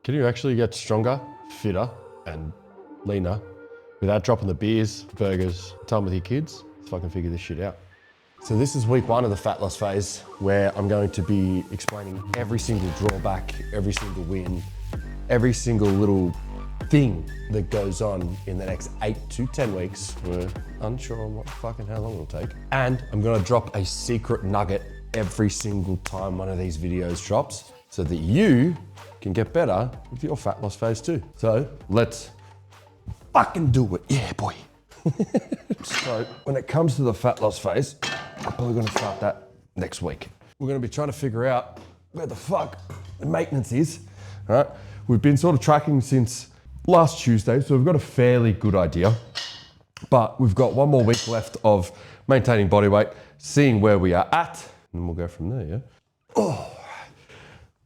Can you actually get stronger, fitter, and leaner without dropping the beers, burgers, time with your kids? Let's fucking figure this shit out. So this is week 1 of the fat loss phase, where I'm going to be explaining every single drawback, every single win, every single little thing that goes on in the next 8 to 10 weeks. We're unsure on what fucking how long it'll take. And I'm gonna drop a secret nugget every single time one of these videos drops so that you can get better with your fat loss phase too. So let's fucking do it. Yeah, boy. So when it comes to the fat loss phase, I'm probably gonna start that next week. We're gonna be trying to figure out where the fuck the maintenance is, all right? We've been sort of tracking since last Tuesday, so we've got a fairly good idea, but we've got 1 more week left of maintaining body weight, seeing where we are at, and we'll go from there, yeah? Oh.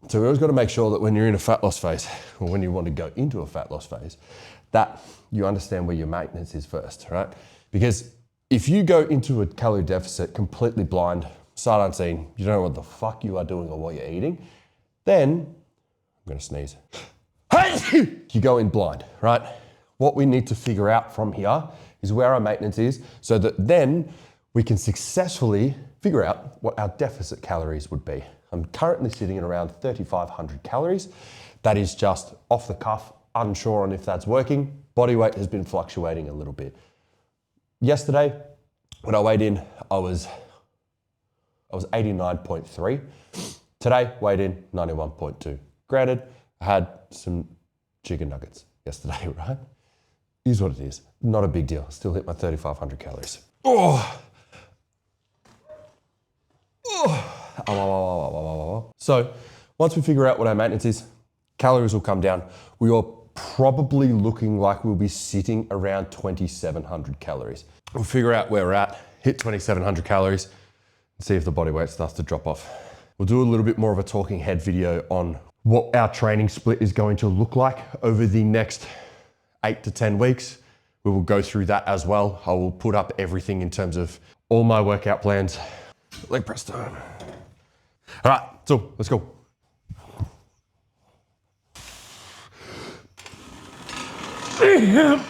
So we always got to make sure that when you're in a fat loss phase, or when you want to go into a fat loss phase, that you understand where your maintenance is first, right? Because if you go into a calorie deficit completely blind, sight unseen, you don't know what the fuck you are doing or what you're eating, then, I'm gonna sneeze. You go in blind, right? What we need to figure out from here is where our maintenance is so that then we can successfully figure out what our deficit calories would be. I'm currently sitting at around 3,500 calories. That is just off the cuff, unsure on if that's working. Body weight has been fluctuating a little bit. Yesterday, when I weighed in, I was 89.3. Today, weighed in 91.2. Granted, I had some chicken nuggets yesterday, right? Is what it is. Not a big deal. Still hit my 3,500 calories. Oh. Oh. So once we figure out what our maintenance is, calories will come down. We are probably looking like we'll be sitting around 2,700 calories. We'll figure out where we're at, hit 2,700 calories, and see if the body weight starts to drop off. We'll do a little bit more of a talking head video on what our training split is going to look like over the next 8 to 10 weeks. We will go through that as well. I will put up everything in terms of all my workout plans. Leg press time. All right, so let's go. Yeah.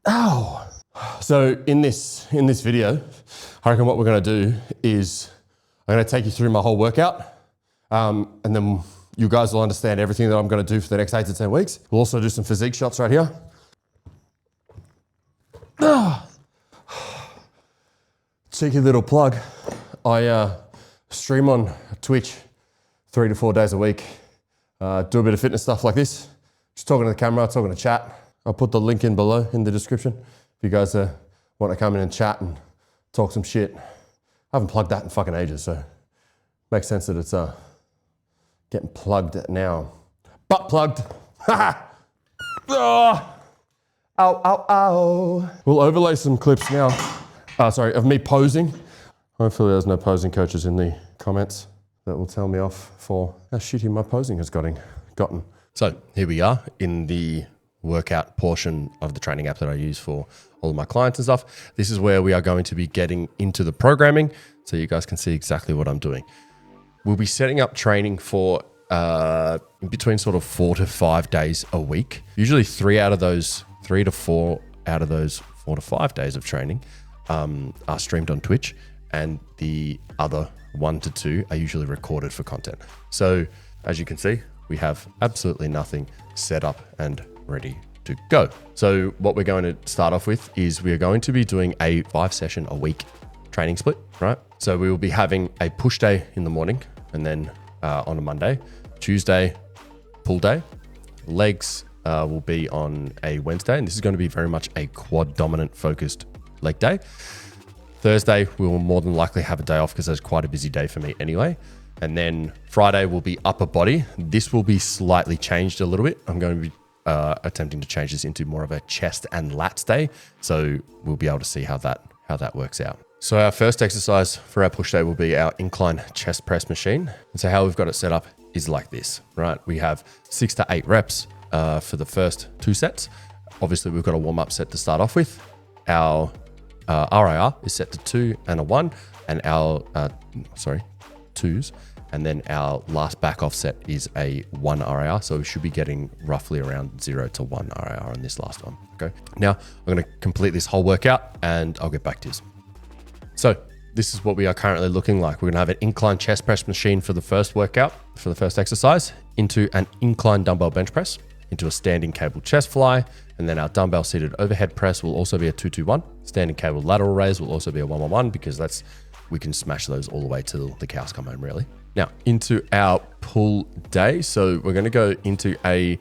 Ow. So in this video, I reckon what we're gonna do is I'm gonna take you through my whole workout, and then you guys will understand everything that I'm gonna do for the next 8 to 10 weeks. We'll also do some physique shots right here. Cheeky little plug. I stream on Twitch 3 to 4 days a week. Do a bit of fitness stuff like this. Just talking to the camera, talking to chat. I'll put the link in below in the description if you guys want to come in and chat and talk some shit. I haven't plugged that in fucking ages, so makes sense that it's getting plugged now. Butt plugged. Ha! Oh. Ow, ow, ow. We'll overlay some clips now. Of me posing. Hopefully there's no posing coaches in the comments that will tell me off for how shitty my posing has gotten. So here we are in the workout portion of the training app that I use for all of my clients and stuff. This is where we are going to be getting into the programming so you guys can see exactly what I'm doing. We'll be setting up training for in between sort of 4 to 5 days a week. Usually 3 to 4 out of those 4 to 5 days of training are streamed on Twitch, and the other 1 to 2 are usually recorded for content. So as you can see, we have absolutely nothing set up and ready to go. So what we're going to start off with is we are going to be doing a 5-session a week training split, right? So we will be having a push day in the morning, and then on a Monday, Tuesday, pull day. Legs will be on a Wednesday, and this is going to be very much a quad dominant focused leg day. Thursday, we will more than likely have a day off because that's quite a busy day for me anyway. And then Friday will be upper body. This will be slightly changed a little bit. I'm going to be attempting to change this into more of a chest and lats day. So we'll be able to see how that works out. So our first exercise for our push day will be our incline chest press machine. And so how we've got it set up is like this, right? We have 6 to 8 reps for the first 2 sets. Obviously, we've got a warm-up set to start off with. Our RIR is set to 2 and a 1, and our, 2s. And then our last back off set is a 1 RIR. So we should be getting roughly around 0 to 1 RIR on this last one, okay? Now, I'm gonna complete this whole workout and I'll get back to you. So this is what we are currently looking like. We're gonna have an incline chest press machine for the first workout, for the first exercise, into an incline dumbbell bench press, into a standing cable chest fly, and then our dumbbell seated overhead press will also be a 2-2-1. Standing cable lateral raise will also be a 1-1-1 because we can smash those all the way till the cows come home, really. Now, into our pull day. So we're gonna go into a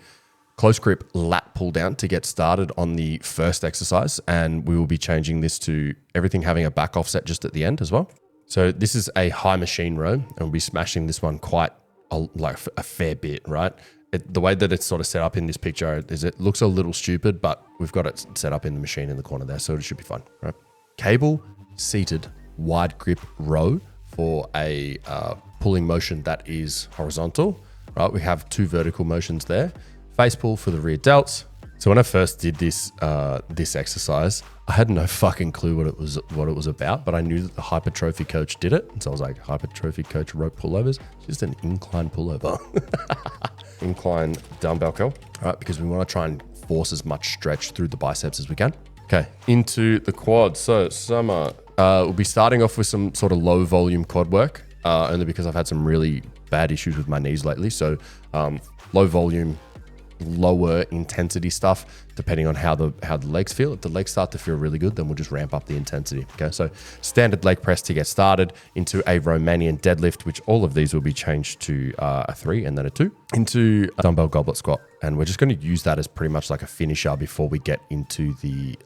close grip lat pull down to get started on the first exercise. And we will be changing this to everything having a back offset just at the end as well. So this is a high machine row and we'll be smashing this one quite a fair bit, right? The way that it's sort of set up in this picture is it looks a little stupid, but we've got it set up in the machine in the corner there. So it should be fun, right? Cable seated wide grip row for a pulling motion that is horizontal, right? We have 2 vertical motions there. Face pull for the rear delts. So when I first did this exercise, I had no fucking clue what it was about, but I knew that the hypertrophy coach did it. And so I was like, hypertrophy coach rope pullovers, it's just an incline pullover. Incline dumbbell curl, right? Because we want to try and force as much stretch through the biceps as we can. Okay, into the quads. So we'll be starting off with some sort of low volume quad work, only because I've had some really bad issues with my knees lately. So low volume, lower intensity stuff, depending on how the legs feel. If the legs start to feel really good, then we'll just ramp up the intensity. Okay, so standard leg press to get started, into a Romanian deadlift, which all of these will be changed to a 3 and then a 2, into a dumbbell goblet squat. And we're just going to use that as pretty much like a finisher before we get into the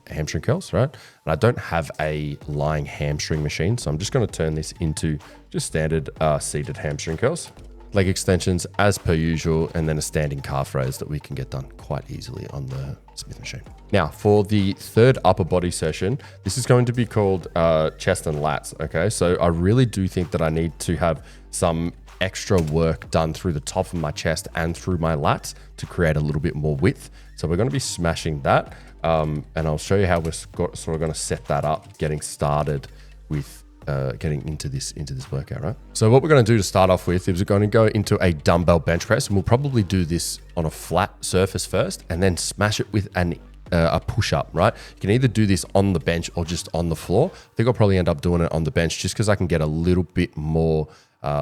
hamstring curls, right? And I don't have a lying hamstring machine, so I'm just going to turn this into just standard seated hamstring curls. Leg extensions as per usual, and then a standing calf raise that we can get done quite easily on the Smith machine. Now, for the third upper body session, this is going to be called chest and lats, okay? So I really do think that I need to have some extra work done through the top of my chest and through my lats to create a little bit more width. So we're going to be smashing that, and I'll show you how we're sort of going to set that up, getting started with getting into this workout, right? So what we're going to do to start off with is we're going to go into a dumbbell bench press, and we'll probably do this on a flat surface first and then smash it with a push-up, right? You can either do this on the bench or just on the floor. I think I'll probably end up doing it on the bench just because I can get a little bit more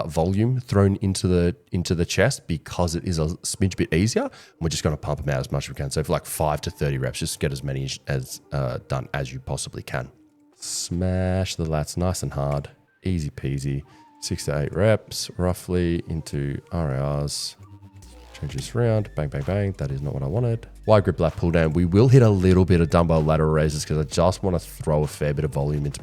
volume thrown into the chest because it is a smidge bit easier. And we're just going to pump them out as much as we can. So for like 5 to 30 reps, just get as many as done as you possibly can. Smash the lats nice and hard, easy peasy. 6 to 8 reps roughly into RIRs. Change this around, bang, bang, bang. That is not what I wanted. Wide grip lat pull down. We will hit a little bit of dumbbell lateral raises because I just want to throw a fair bit of volume into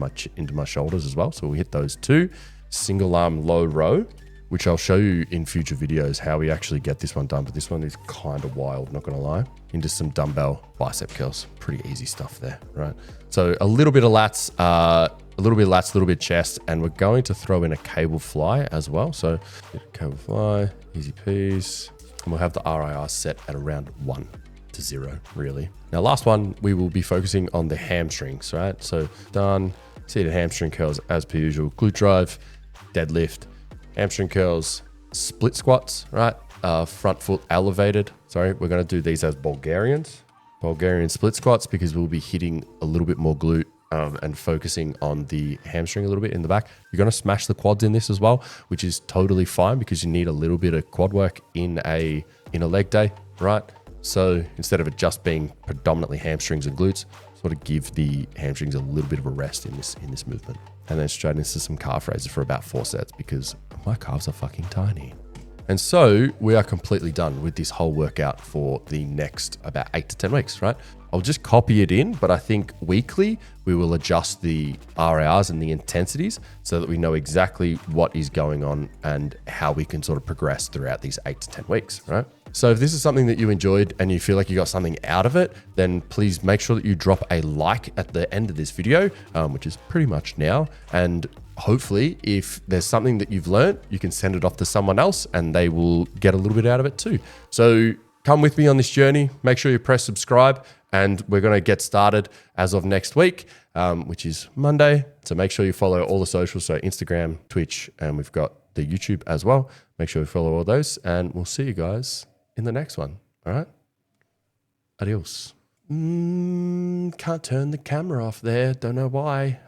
my shoulders as well. So we hit those 2. Single arm low row, which I'll show you in future videos how we actually get this one done. But this one is kind of wild, not gonna lie. Into some dumbbell bicep curls. Pretty easy stuff there, right? So a little bit of lats, a little bit of chest, and we're going to throw in a cable fly as well. So cable fly, easy piece. And we'll have the RIR set at around 1 to 0, really. Now, last one, we will be focusing on the hamstrings, right? So done, seated hamstring curls as per usual, glute drive, deadlift, hamstring curls, split squats, right? Front foot elevated. Sorry, we're going to do these as Bulgarian split squats because we'll be hitting a little bit more glute and focusing on the hamstring a little bit in the back. You're going to smash the quads in this as well, which is totally fine because you need a little bit of quad work in a leg day, right? So instead of it just being predominantly hamstrings and glutes, sort of give the hamstrings a little bit of a rest in this movement. And then straight into some calf raises for about 4 sets because my calves are fucking tiny. And so we are completely done with this whole workout for the next about 8 to 10 weeks, right? I'll just copy it in, but I think weekly we will adjust the RIRs and the intensities so that we know exactly what is going on and how we can sort of progress throughout these 8 to 10 weeks, right? So if this is something that you enjoyed and you feel like you got something out of it, then please make sure that you drop a like at the end of this video, which is pretty much now. And hopefully if there's something that you've learned, you can send it off to someone else and they will get a little bit out of it too. So come with me on this journey. Make sure you press subscribe, and we're going to get started as of next week, which is Monday. So make sure you follow all the socials. So Instagram, Twitch, and we've got the YouTube as well. Make sure you follow all those, and we'll see you guys in the next one. All right. Adios. Can't turn the camera off there. Don't know why.